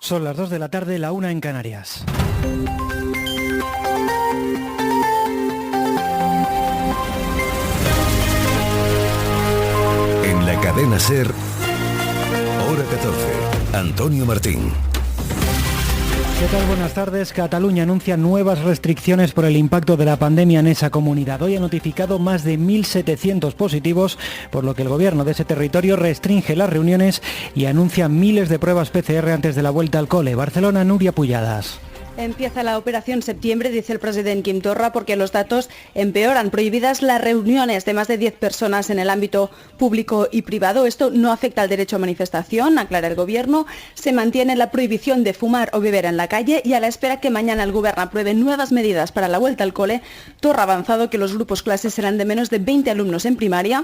Son las 2 de la tarde, la 1 en Canarias. En la cadena SER, hora 14, Antonio Martín. ¿Qué tal? Buenas tardes. Cataluña anuncia nuevas restricciones por el impacto de la pandemia en esa comunidad. Hoy ha notificado más de 1.700 positivos, por lo que el gobierno de ese territorio restringe las reuniones y anuncia miles de pruebas PCR antes de la vuelta al cole. Barcelona, Núria Pujadas. Empieza la operación septiembre, dice el presidente Quim Torra, porque los datos empeoran. Prohibidas las reuniones de más de 10 personas en el ámbito público y privado. Esto no afecta al derecho a manifestación, aclara el gobierno. Se mantiene la prohibición de fumar o beber en la calle y a la espera que mañana el gobierno apruebe nuevas medidas para la vuelta al cole. Torra ha avanzado que los grupos clases serán de menos de 20 alumnos en primaria,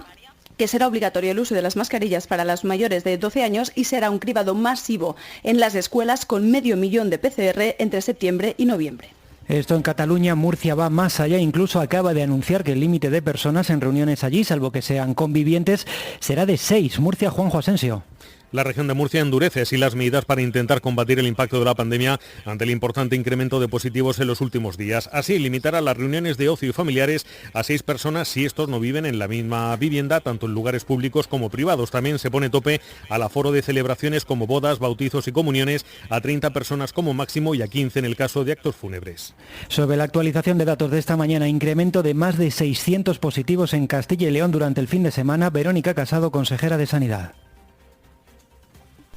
que será obligatorio el uso de las mascarillas para los mayores de 12 años y será un cribado masivo en las escuelas con 500.000 de PCR entre septiembre y noviembre. Esto en Cataluña. Murcia va más allá, incluso acaba de anunciar que el límite de personas en reuniones allí, salvo que sean convivientes, será de 6. Murcia, Juanjo Asensio. La región de Murcia endurece así las medidas para intentar combatir el impacto de la pandemia ante el importante incremento de positivos en los últimos días. Así, limitará las reuniones de ocio y familiares a 6 personas si estos no viven en la misma vivienda, tanto en lugares públicos como privados. También se pone tope al aforo de celebraciones como bodas, bautizos y comuniones a 30 personas como máximo y a 15 en el caso de actos fúnebres. Sobre la actualización de datos de esta mañana, incremento de más de 600 positivos en Castilla y León durante el fin de semana. Verónica Casado, consejera de Sanidad.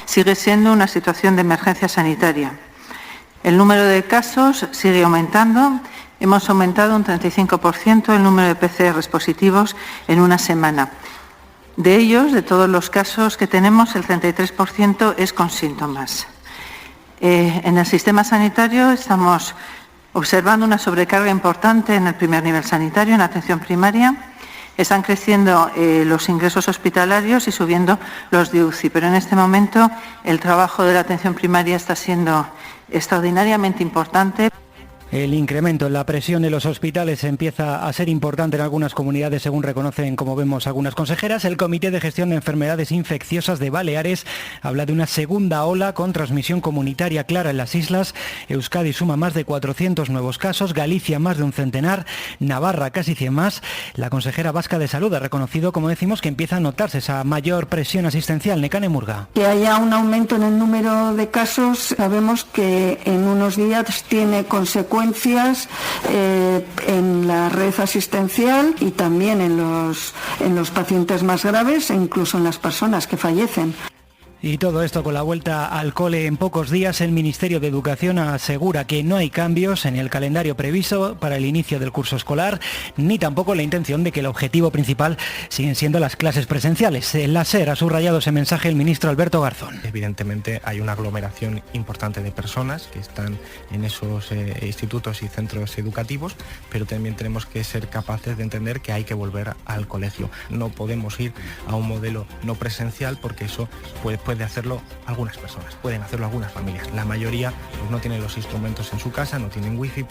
Sigue siendo una situación de emergencia sanitaria. El número de casos sigue aumentando. Hemos aumentado un 35% el número de PCRs positivos en una semana. De ellos, de todos los casos que tenemos, el 33% es con síntomas. En el sistema sanitario estamos observando una sobrecarga importante en el primer nivel sanitario, en la atención primaria. Están creciendo los ingresos hospitalarios y subiendo los de UCI, pero en este momento el trabajo de la atención primaria está siendo extraordinariamente importante. El incremento en la presión en los hospitales empieza a ser importante en algunas comunidades, según reconocen, como vemos, algunas consejeras. El Comité de Gestión de Enfermedades Infecciosas de Baleares habla de una segunda ola con transmisión comunitaria clara en las islas. Euskadi suma más de 400 nuevos casos, Galicia más de un centenar, Navarra casi 100 más. La consejera vasca de Salud ha reconocido, como decimos, que empieza a notarse esa mayor presión asistencial. Nekane Murga. Que haya un aumento en el número de casos, sabemos que en unos días tiene consecuencias en la red asistencial y también en los pacientes más graves e incluso en las personas que fallecen. Y todo esto con la vuelta al cole en pocos días. El Ministerio de Educación asegura que no hay cambios en el calendario previsto para el inicio del curso escolar, ni tampoco la intención de que el objetivo principal siguen siendo las clases presenciales. En la SER ha subrayado ese mensaje el ministro Alberto Garzón. Evidentemente hay una aglomeración importante de personas que están en esos institutos y centros educativos, pero también tenemos que ser capaces de entender que hay que volver al colegio. No podemos ir a un modelo no presencial porque eso puede hacerlo algunas personas, pueden hacerlo algunas familias. La mayoría pues, no tienen los instrumentos en su casa, no tienen wifi.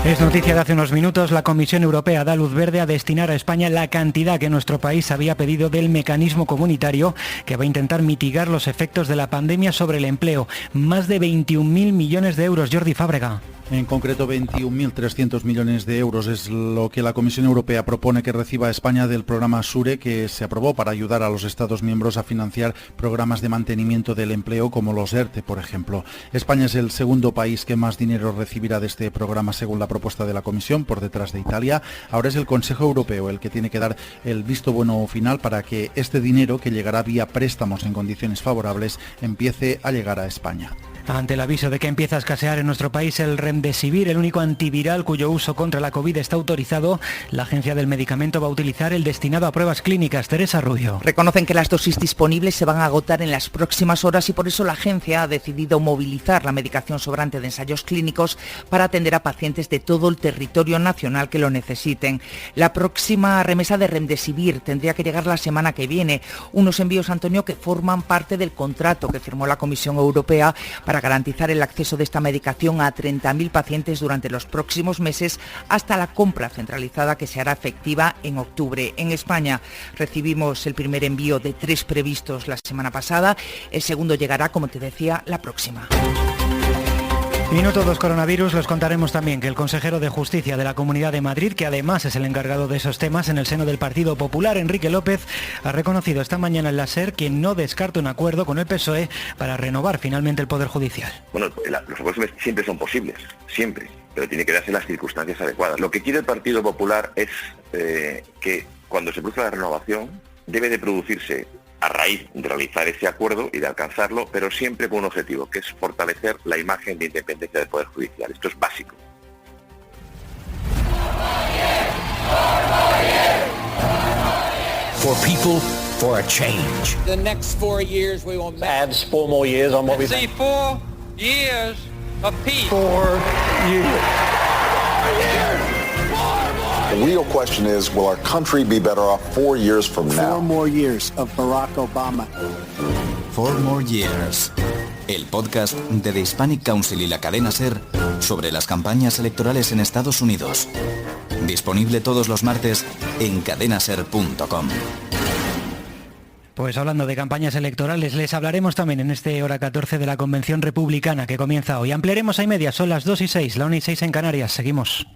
Es noticia de hace unos minutos. La Comisión Europea da luz verde a destinar a España la cantidad que nuestro país había pedido del mecanismo comunitario que va a intentar mitigar los efectos de la pandemia sobre el empleo. Más de 21.000 millones de euros. Jordi Fábrega. En concreto, 21.300 millones de euros es lo que la Comisión Europea propone que reciba España del programa SURE, que se aprobó para ayudar a los Estados miembros a financiar programas de mantenimiento del empleo como los ERTE, por ejemplo. España es el segundo país que más dinero recibirá de este programa según la propuesta de la Comisión, por detrás de Italia. Ahora es el Consejo Europeo el que tiene que dar el visto bueno final para que este dinero, que llegará vía préstamos en condiciones favorables, empiece a llegar a España. Ante el aviso de que empieza a escasear en nuestro país el Remdesivir, el único antiviral cuyo uso contra la COVID está autorizado, la Agencia del Medicamento va a utilizar el destinado a pruebas clínicas. Teresa Rubio. Reconocen que las dosis disponibles se van a agotar en las próximas horas y por eso la agencia ha decidido movilizar la medicación sobrante de ensayos clínicos para atender a pacientes de todo el territorio nacional que lo necesiten. La próxima remesa de Remdesivir tendría que llegar la semana que viene. Unos envíos, Antonio, que forman parte del contrato que firmó la Comisión Europea para para garantizar el acceso de esta medicación a 30.000 pacientes durante los próximos meses hasta la compra centralizada que se hará efectiva en octubre. En España recibimos el primer envío de 3 previstos la semana pasada. El segundo llegará, como te decía, la próxima. Y no todos coronavirus, los contaremos también que el consejero de Justicia de la Comunidad de Madrid, que además es el encargado de esos temas en el seno del Partido Popular, Enrique López, ha reconocido esta mañana en la SER que no descarta un acuerdo con el PSOE para renovar finalmente el Poder Judicial. Bueno, los acuerdos siempre son posibles, siempre, pero tiene que darse las circunstancias adecuadas. Lo que quiere el Partido Popular es que cuando se produzca la renovación debe de producirse a raíz de realizar ese acuerdo y de alcanzarlo, pero siempre con un objetivo, que es fortalecer la imagen de independencia del Poder Judicial. Esto es básico. For people, for a change. The next 4 years we will add 4 more years on what we see 4 years of peace. 4 years. The real question is, will our country be better off 4 years from now? 4 more years of Barack Obama. 4 more years. El podcast de The Hispanic Council y la cadena SER sobre las campañas electorales en Estados Unidos. Disponible todos los martes en cadenaser.com. Pues hablando de campañas electorales, les hablaremos también en este Hora 14 de la Convención Republicana que comienza hoy. Ampliaremos a y media, son las 2:06, la 1:06 en Canarias. Seguimos.